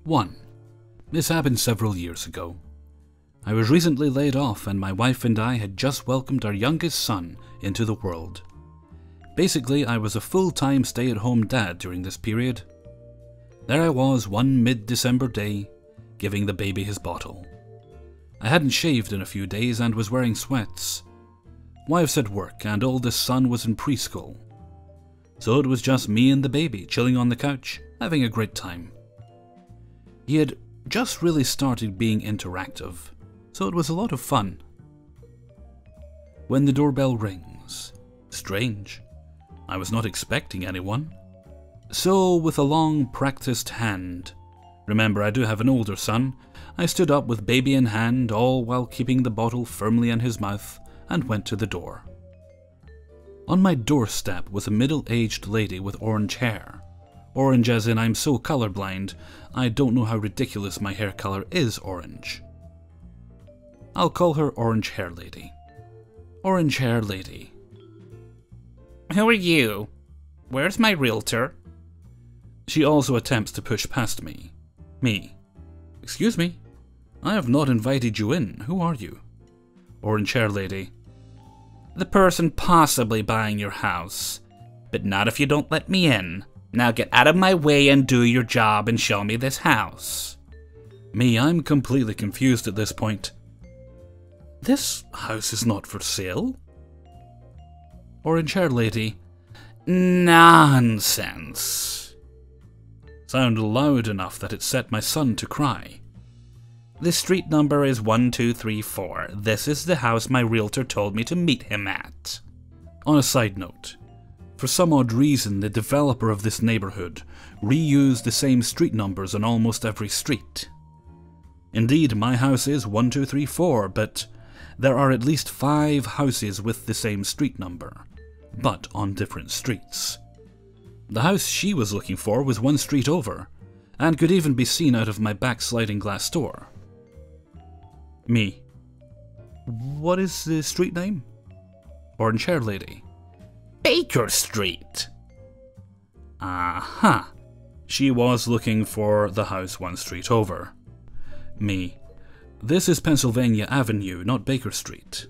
1. This happened several years ago. I was recently laid off and my wife and I had just welcomed our youngest son into the world. Basically, I was a full-time stay-at-home dad during this period. There I was one mid-December day, giving the baby his bottle. I hadn't shaved in a few days and was wearing sweats. Wife's at work and oldest son was in preschool. So it was just me and the baby chilling on the couch, having a great time. He had just really started being interactive, so it was a lot of fun. When the doorbell rings, strange, I was not expecting anyone. So with a long practiced hand, remember I do have an older son, I stood up with baby in hand, all while keeping the bottle firmly in his mouth, and went to the door. On my doorstep was a middle-aged lady with orange hair. Orange as in I'm so colorblind, I don't know how ridiculous my hair color is orange. I'll call her Orange Hair Lady. Orange Hair Lady. Who are you? Where's my realtor? She also attempts to push past me. Me. Excuse me? I have not invited you in. Who are you? Orange Hair Lady. The person possibly buying your house. But not if you don't let me in. Now get out of my way and do your job and show me this house. Me, I'm completely confused at this point. This house is not for sale? Orange Hair Lady. Nonsense. Sounded loud enough that it set my son to cry. The street number is 1234. This is the house my realtor told me to meet him at. On a side note, for some odd reason the developer of this neighborhood reused the same street numbers on almost every street. Indeed, my house is 1234, but there are at least 5 houses with the same street number, but on different streets. The house she was looking for was one street over, and could even be seen out of my back sliding glass door. Me. What is the street name? Orange Hair Lady. Baker Street. Aha. She was looking for the house one street over. Me. This is Pennsylvania Avenue, not Baker Street.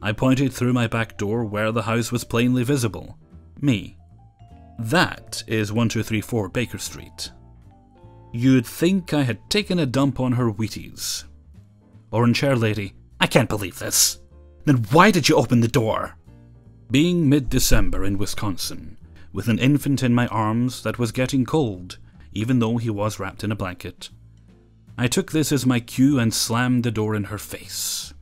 I pointed through my back door where the house was plainly visible. Me. That is 1234 Baker Street. You'd think I had taken a dump on her Wheaties. Orange Hair Lady. I can't believe this. Then why did you open the door? Being mid-December in Wisconsin, with an infant in my arms that was getting cold, even though he was wrapped in a blanket, I took this as my cue and slammed the door in her face.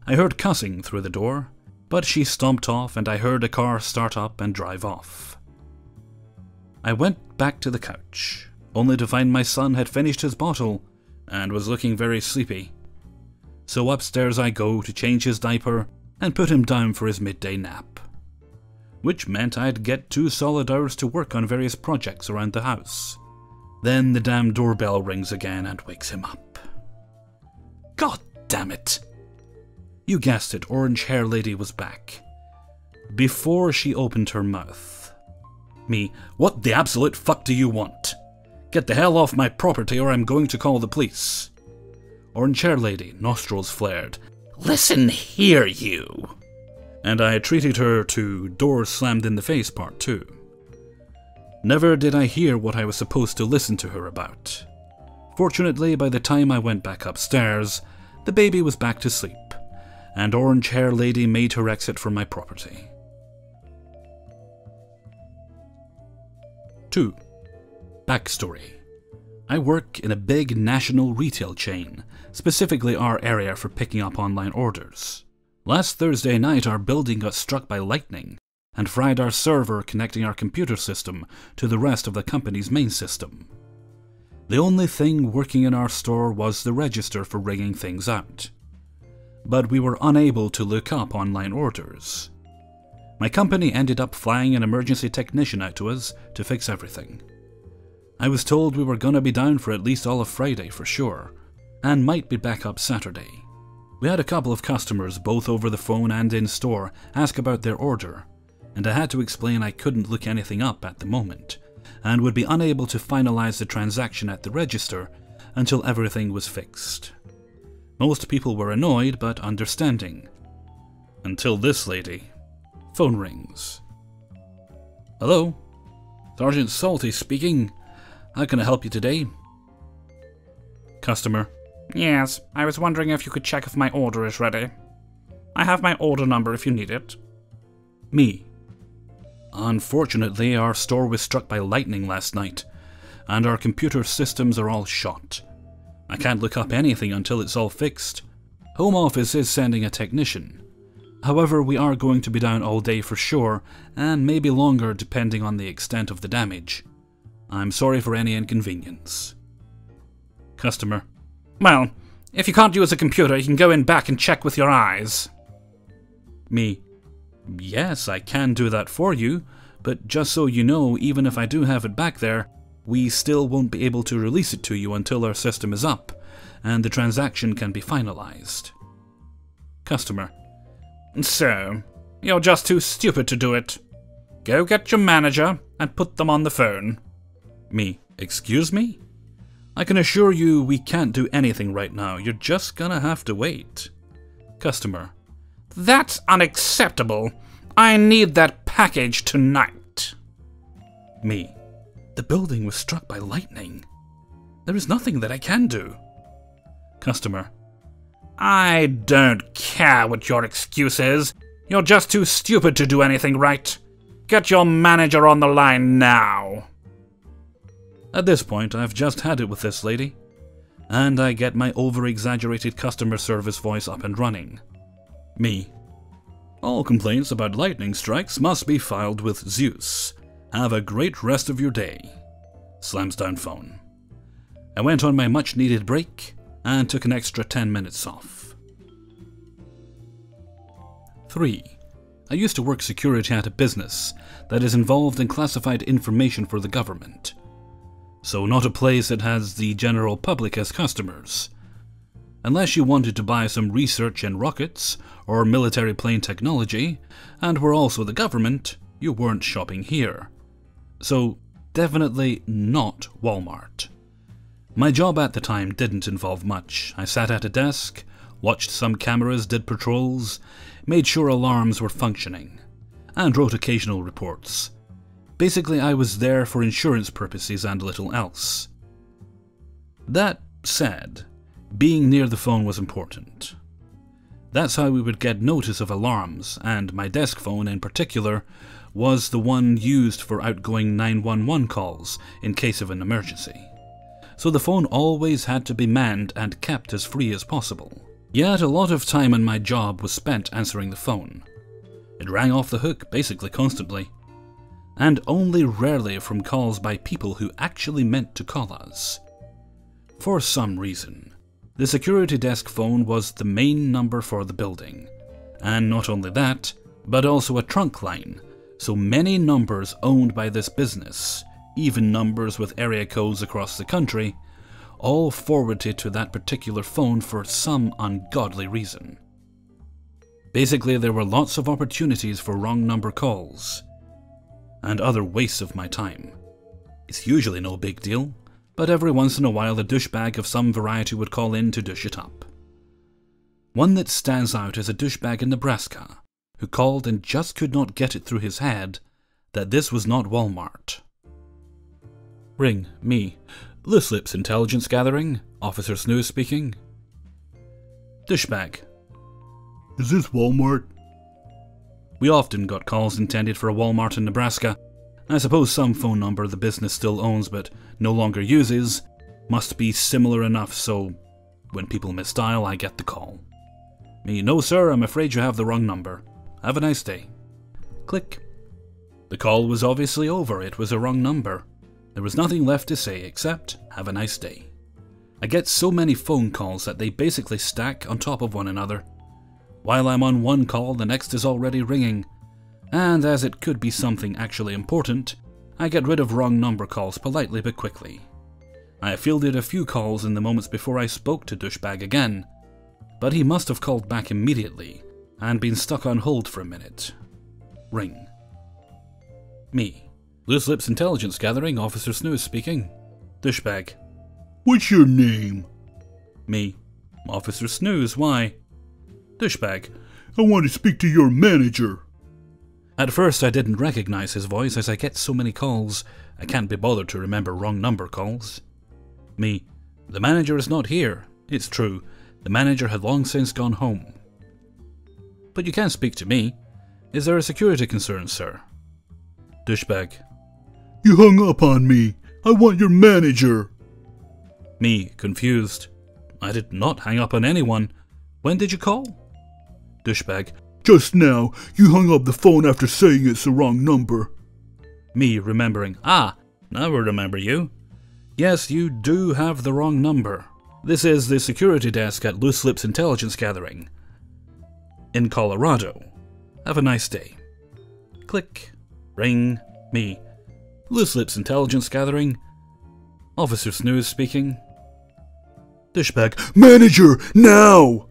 I heard cussing through the door, but she stomped off and I heard a car start up and drive off. I went back to the couch, only to find my son had finished his bottle and was looking very sleepy. So upstairs I go to change his diaper and put him down for his midday nap, which meant I'd get 2 solid hours to work on various projects around the house. Then the damn doorbell rings again and wakes him up. God damn it! You guessed it, Orange Hair Lady was back. Before she opened her mouth. Me, what the absolute fuck do you want? Get the hell off my property or I'm going to call the police. Orange Hair Lady, nostrils flared. Listen here, you. And I treated her to doors slammed in the face part 2. Never did I hear what I was supposed to listen to her about. Fortunately, by the time I went back upstairs, the baby was back to sleep, and Orange Hair Lady made her exit from my property. 2. Backstory. I work in a big national retail chain, specifically our area for picking up online orders. Last Thursday night our building got struck by lightning and fried our server connecting our computer system to the rest of the company's main system. The only thing working in our store was the register for ringing things out. But we were unable to look up online orders. My company ended up flying an emergency technician out to us to fix everything. I was told we were gonna be down for at least all of Friday for sure, and might be back up Saturday. We had a couple of customers, both over the phone and in store, ask about their order, and I had to explain I couldn't look anything up at the moment, and would be unable to finalize the transaction at the register until everything was fixed. Most people were annoyed but understanding. Until this lady. Phone rings. Hello? Sergeant Salty speaking. How can I help you today? Customer. Yes, I was wondering if you could check if my order is ready. I have my order number if you need it. Me. Unfortunately, our store was struck by lightning last night, and our computer systems are all shot. I can't look up anything until it's all fixed. Home Office is sending a technician. However, we are going to be down all day for sure, and maybe longer depending on the extent of the damage. I'm sorry for any inconvenience. Customer. Well, if you can't use a computer, you can go in back and check with your eyes. Me. Yes, I can do that for you, but just so you know, even if I do have it back there, we still won't be able to release it to you until our system is up, and the transaction can be finalized. Customer. So, you're just too stupid to do it. Go get your manager and put them on the phone. Me. Excuse me? I can assure you we can't do anything right now. You're just gonna have to wait. Customer. That's unacceptable. I need that package tonight. Me. The building was struck by lightning. There is nothing that I can do. Customer. I don't care what your excuse is. You're just too stupid to do anything right. Get your manager on the line now. At this point, I've just had it with this lady, and I get my over-exaggerated customer service voice up and running. Me. All complaints about lightning strikes must be filed with Zeus. Have a great rest of your day. Slams down phone. I went on my much-needed break and took an extra 10 minutes off. 3. I used to work security at a business that is involved in classified information for the government. So not a place that has the general public as customers. Unless you wanted to buy some research in rockets or military plane technology, and were also the government, you weren't shopping here. So definitely not Walmart. My job at the time didn't involve much. I sat at a desk, watched some cameras, did patrols, made sure alarms were functioning, and wrote occasional reports. Basically, I was there for insurance purposes and little else. That said, being near the phone was important. That's how we would get notice of alarms, and my desk phone in particular was the one used for outgoing 911 calls in case of an emergency. So the phone always had to be manned and kept as free as possible. Yet a lot of time in my job was spent answering the phone. It rang off the hook basically constantly, and only rarely from calls by people who actually meant to call us. For some reason, the security desk phone was the main number for the building, and not only that, but also a trunk line, so many numbers owned by this business, even numbers with area codes across the country, all forwarded to that particular phone for some ungodly reason. Basically, there were lots of opportunities for wrong number calls, and other wastes of my time. It's usually no big deal, but every once in a while a douchebag of some variety would call in to douche it up. One that stands out is a douchebag in Nebraska, who called and just could not get it through his head that this was not Walmart. Ring. Me. Loose Lips Intelligence Gathering. Officer Snooze speaking. Douchebag. Is this Walmart? We often got calls intended for a Walmart in Nebraska. I suppose some phone number the business still owns but no longer uses must be similar enough so when people misdial I get the call. Me. No sir, I'm afraid you have the wrong number. Have a nice day. Click. The call was obviously over. It was a wrong number. There was nothing left to say except, have a nice day. I get so many phone calls that they basically stack on top of one another. While I'm on one call, the next is already ringing. And as it could be something actually important, I get rid of wrong number calls politely but quickly. I fielded a few calls in the moments before I spoke to douchebag again, but he must have called back immediately and been stuck on hold for a minute. Ring. Me. Loose Lips Intelligence Gathering, Officer Snooze speaking. Douchebag. What's your name? Me. Officer Snooze, why? Douchebag. I want to speak to your manager. At first I didn't recognize his voice as I get so many calls, I can't be bothered to remember wrong number calls. Me. The manager is not here. It's true, the manager had long since gone home. But you can't speak to me. Is there a security concern, sir? Douchebag. You hung up on me. I want your manager. Me, confused. I did not hang up on anyone. When did you call? Douchebag. Just now, you hung up the phone after saying it's the wrong number. Me, remembering. Ah, now I remember you. Yes, you do have the wrong number. This is the security desk at Loose Lips Intelligence Gathering. In Colorado. Have a nice day. Click. Ring. Me. Loose Lips Intelligence Gathering. Officer Snooze speaking. Douchebag. Manager, now!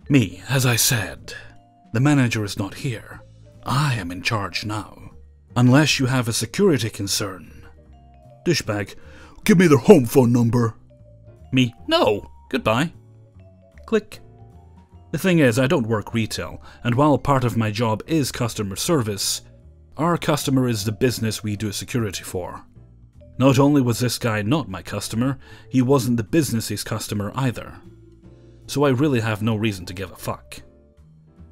Me, as I said. The manager is not here. I am in charge now. Unless you have a security concern. Douchebag. Give me their home phone number. Me. No. Goodbye. Click. The thing is, I don't work retail, and while part of my job is customer service, our customer is the business we do security for. Not only was this guy not my customer, he wasn't the business's customer either. So I really have no reason to give a fuck.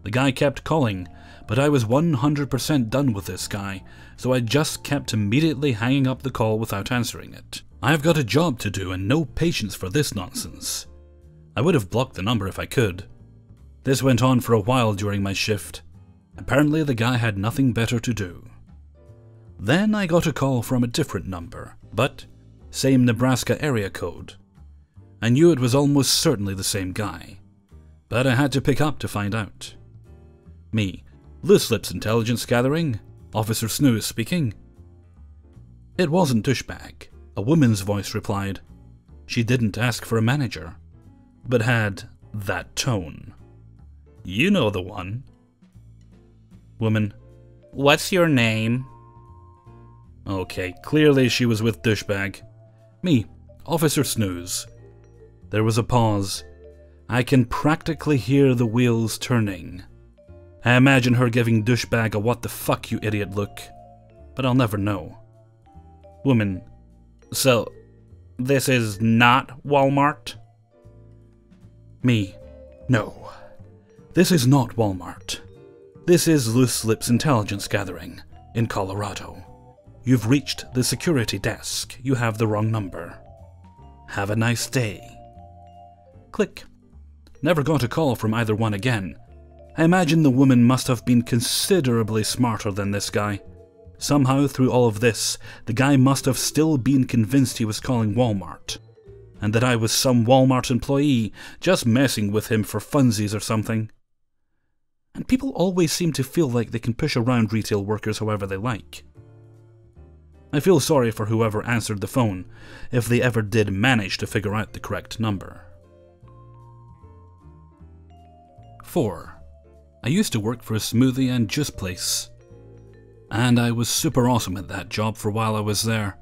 The guy kept calling, but I was 100% done with this guy, so I just kept immediately hanging up the call without answering it. I've got a job to do and no patience for this nonsense. I would have blocked the number if I could. This went on for a while during my shift. Apparently the guy had nothing better to do. Then I got a call from a different number, but same Nebraska area code. I knew it was almost certainly the same guy, but I had to pick up to find out. Me, Loose Lips Intelligence Gathering, Officer Snooze speaking. It wasn't Douchebag. A woman's voice replied. She didn't ask for a manager, but had that tone. You know the one. Woman. What's your name? Okay, clearly she was with Douchebag. Me, Officer Snooze. There was a pause. I can practically hear the wheels turning. I imagine her giving Douchebag a what the fuck you idiot look, but I'll never know. Woman. So, this is not Walmart? Me. No. This is not Walmart. This is Loose Lips Intelligence Gathering in Colorado. You've reached the security desk. You have the wrong number. Have a nice day. Click. Never got a call from either one again. I imagine the woman must have been considerably smarter than this guy. Somehow, through all of this, the guy must have still been convinced he was calling Walmart, and that I was some Walmart employee just messing with him for funsies or something. And people always seem to feel like they can push around retail workers however they like. I feel sorry for whoever answered the phone, if they ever did manage to figure out the correct number. 4. I used to work for a smoothie and juice place, and I was super awesome at that job for while I was there.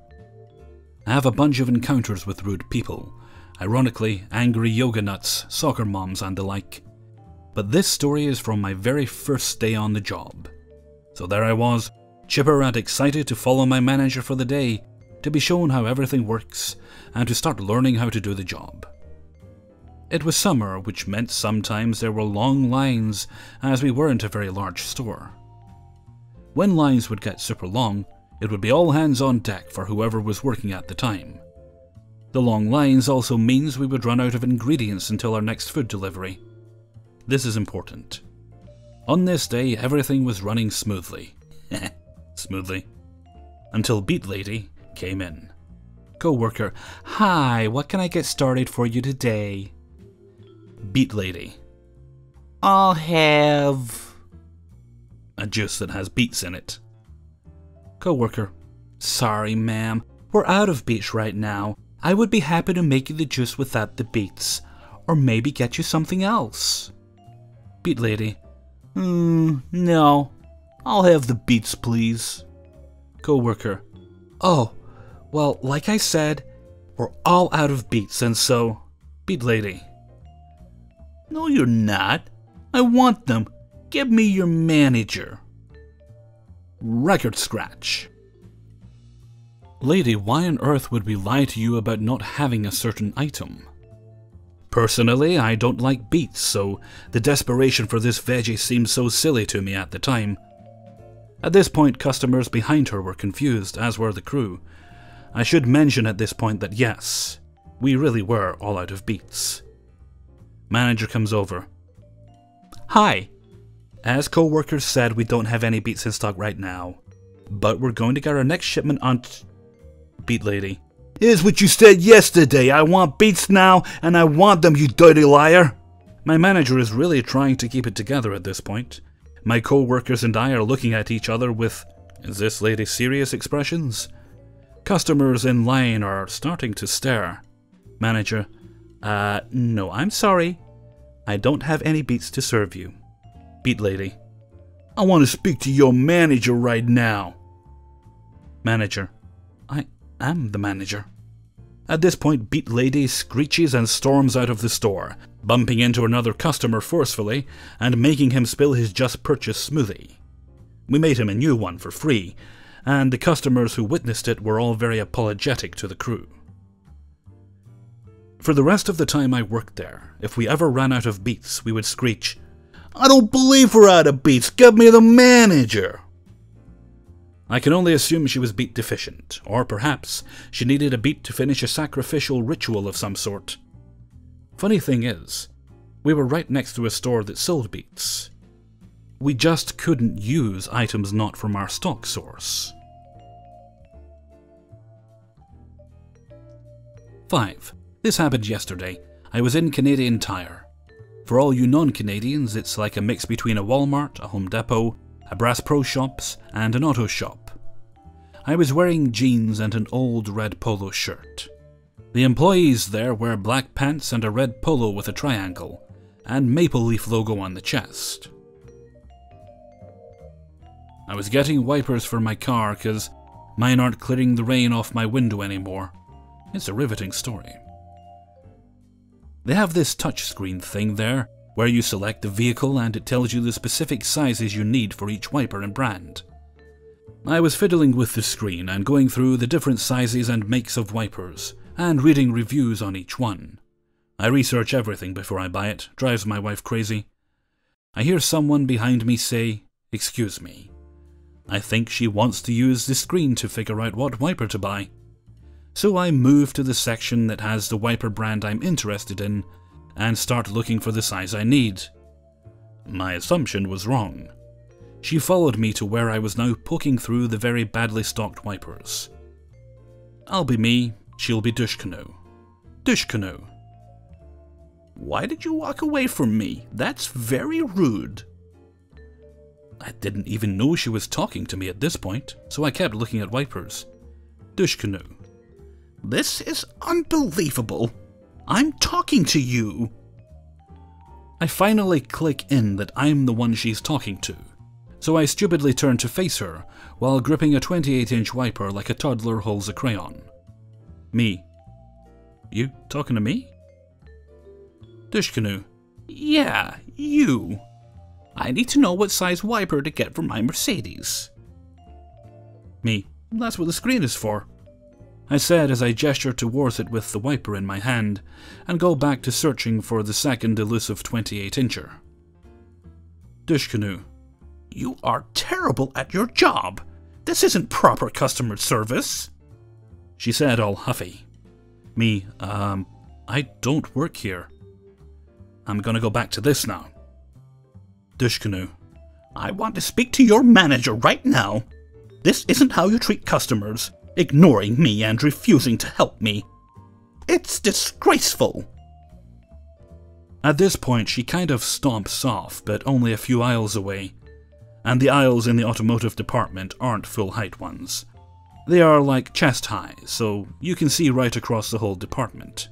I have a bunch of encounters with rude people, ironically angry yoga nuts, soccer moms and the like. But this story is from my very first day on the job. So there I was, chipper and excited to follow my manager for the day, to be shown how everything works, and to start learning how to do the job. It was summer, which meant sometimes there were long lines, as we weren't a very large store. When lines would get super long, it would be all hands on deck for whoever was working at the time. The long lines also means we would run out of ingredients until our next food delivery. This is important. On this day, everything was running smoothly. Smoothly. Until Beat Lady came in. Co-worker. Hi, what can I get started for you today? Beat Lady. I'll have a juice that has beets in it. Co-worker. Sorry, ma'am. We're out of beets right now. I would be happy to make you the juice without the beets. Or maybe get you something else. Beat Lady. No. I'll have the beets, please. Co-worker. Oh, well, like I said, we're all out of beets, and so... Beet lady. No, you're not. I want them. Give me your manager. Record scratch. Lady, why on earth would we lie to you about not having a certain item? Personally, I don't like beets, so the desperation for this veggie seemed so silly to me at the time. At this point, customers behind her were confused, as were the crew. I should mention at this point that yes, we really were all out of beets. Manager comes over. Hi. As co-workers said, we don't have any beets in stock right now, but we're going to get our next shipment on... Beet lady. Here's what you said yesterday. I want beets now, and I want them, you dirty liar. My manager is really trying to keep it together at this point. My co-workers and I are looking at each other with, is this lady serious expressions? Customers in line are starting to stare. Manager. No, I'm sorry. I don't have any beets to serve you. Beet lady. I want to speak to your manager right now. Manager. I am the manager. At this point, Beet lady screeches and storms out of the store, bumping into another customer forcefully and making him spill his just purchased smoothie. We made him a new one for free, and the customers who witnessed it were all very apologetic to the crew. For the rest of the time I worked there, if we ever ran out of beets, we would screech, I don't believe we're out of beets, give me the manager! I can only assume she was beet deficient, or perhaps she needed a beet to finish a sacrificial ritual of some sort. Funny thing is, we were right next to a store that sold beets. We just couldn't use items not from our stock source. 5. This happened yesterday. I was in Canadian Tire. For all you non-Canadians, it's like a mix between a Walmart, a Home Depot, a Bass Pro Shops, and an auto shop. I was wearing jeans and an old red polo shirt. The employees there wear black pants and a red polo with a triangle, and maple leaf logo on the chest. I was getting wipers for my car because mine aren't clearing the rain off my window anymore. It's a riveting story. They have this touchscreen thing there, where you select the vehicle and it tells you the specific sizes you need for each wiper and brand. I was fiddling with the screen and going through the different sizes and makes of wipers, and reading reviews on each one. I research everything before I buy it, drives my wife crazy. I hear someone behind me say, "Excuse me." I think she wants to use the screen to figure out what wiper to buy. So I move to the section that has the wiper brand I'm interested in and start looking for the size I need. My assumption was wrong. She followed me to where I was now poking through the very badly stocked wipers. I'll be me, she'll be Dushkanu. Dushkanu. Why did you walk away from me? That's very rude. I didn't even know she was talking to me at this point, so I kept looking at wipers. Dushkanu. This is unbelievable. I'm talking to you. I finally click in that I'm the one she's talking to, so I stupidly turn to face her while gripping a 28-inch wiper like a toddler holds a crayon. Me. You talking to me? Dushkanu. Yeah, you. I need to know what size wiper to get for my Mercedes. Me. That's what the screen is for. I said as I gesture towards it with the wiper in my hand, and go back to searching for the second elusive 28-incher. Dushkanu. You are terrible at your job. This isn't proper customer service. She said all huffy. Me, I don't work here. I'm gonna go back to this now. Dushkanu. I want to speak to your manager right now. This isn't how you treat customers. Ignoring me and refusing to help me. It's disgraceful. At this point, she kind of stomps off, but only a few aisles away. And the aisles in the automotive department aren't full-height ones. They are like chest-high, so you can see right across the whole department.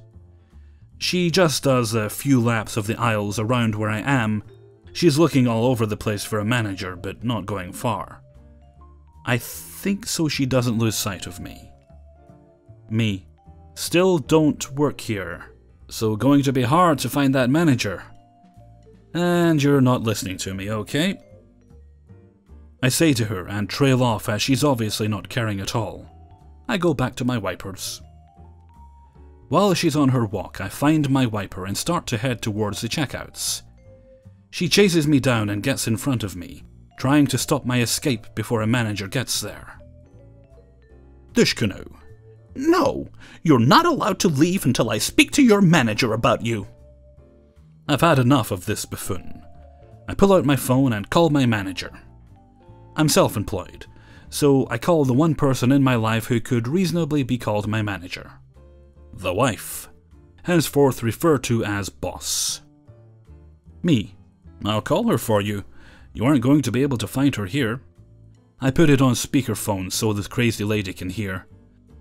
She just does a few laps of the aisles around where I am. She's looking all over the place for a manager, but not going far. I think so she doesn't lose sight of me. Me. Still don't work here, so going to be hard to find that manager. And you're not listening to me, okay? I say to her and trail off as she's obviously not caring at all. I go back to my wipers. While she's on her walk, I find my wiper and start to head towards the checkouts. She chases me down and gets in front of me, trying to stop my escape before a manager gets there. Dushkanu, no, you're not allowed to leave until I speak to your manager about you. I've had enough of this buffoon. I pull out my phone and call my manager. I'm self-employed, so I call the one person in my life who could reasonably be called my manager. The wife, henceforth referred to as boss. Me. I'll call her for you. You aren't going to be able to find her here. I put it on speakerphone so this crazy lady can hear.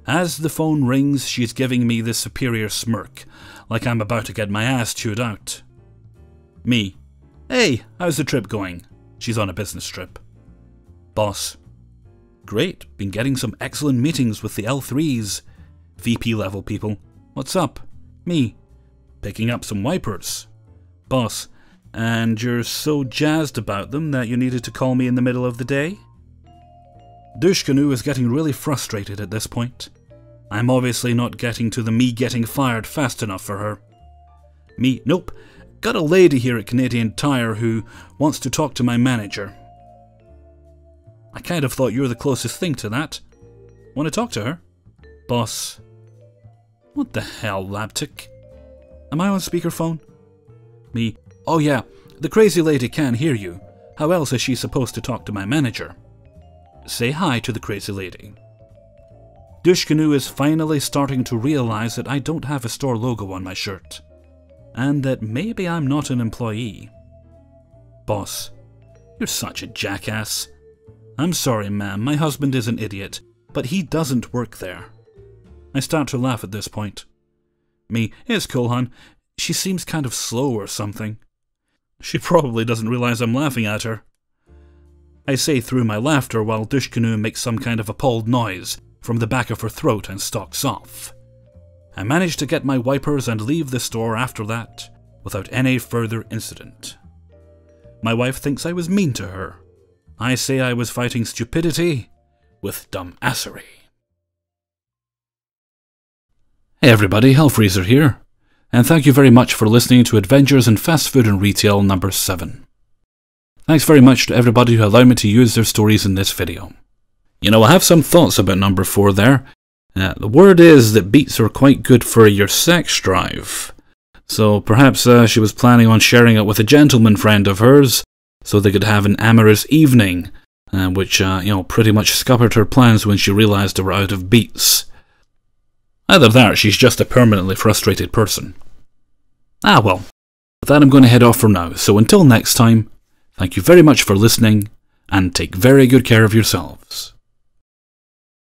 As the phone rings, she's giving me this superior smirk, like I'm about to get my ass chewed out. Me. Hey, how's the trip going? She's on a business trip. Boss. Great, been getting some excellent meetings with the L3s. VP level people. What's up? Me. Picking up some wipers. Boss. And you're so jazzed about them that you needed to call me in the middle of the day? Dushkanu is getting really frustrated at this point. I'm obviously not getting to the me getting fired fast enough for her. Me. Nope. Got a lady here at Canadian Tire who wants to talk to my manager. I kind of thought you were the closest thing to that. Want to talk to her? Boss. What the hell, Labtic? Am I on speakerphone? Me. Oh yeah, the crazy lady can hear you. How else is she supposed to talk to my manager? Say hi to the crazy lady. Dushkanu is finally starting to realize that I don't have a store logo on my shirt. And that maybe I'm not an employee. Boss. You're such a jackass. I'm sorry, ma'am, my husband is an idiot, but he doesn't work there. I start to laugh at this point. Me. It's cool, hon. She seems kind of slow or something. She probably doesn't realize I'm laughing at her. I say through my laughter while Dushkanu makes some kind of appalled noise from the back of her throat and stalks off. I manage to get my wipers and leave the store after that, without any further incident. My wife thinks I was mean to her. I say I was fighting stupidity with dumbassery. Hey everybody, Hellfreezer here, and thank you very much for listening to Adventures in Fast Food and Retail number 7. Thanks very much to everybody who allowed me to use their stories in this video. You know, I have some thoughts about number 4 there. The word is that beets are quite good for your sex drive. So perhaps she was planning on sharing it with a gentleman friend of hers, so they could have an amorous evening, which, pretty much scuppered her plans when she realized they were out of beets. Either that or she's just a permanently frustrated person. Ah well, with that I'm going to head off for now, so until next time, thank you very much for listening, and take very good care of yourselves.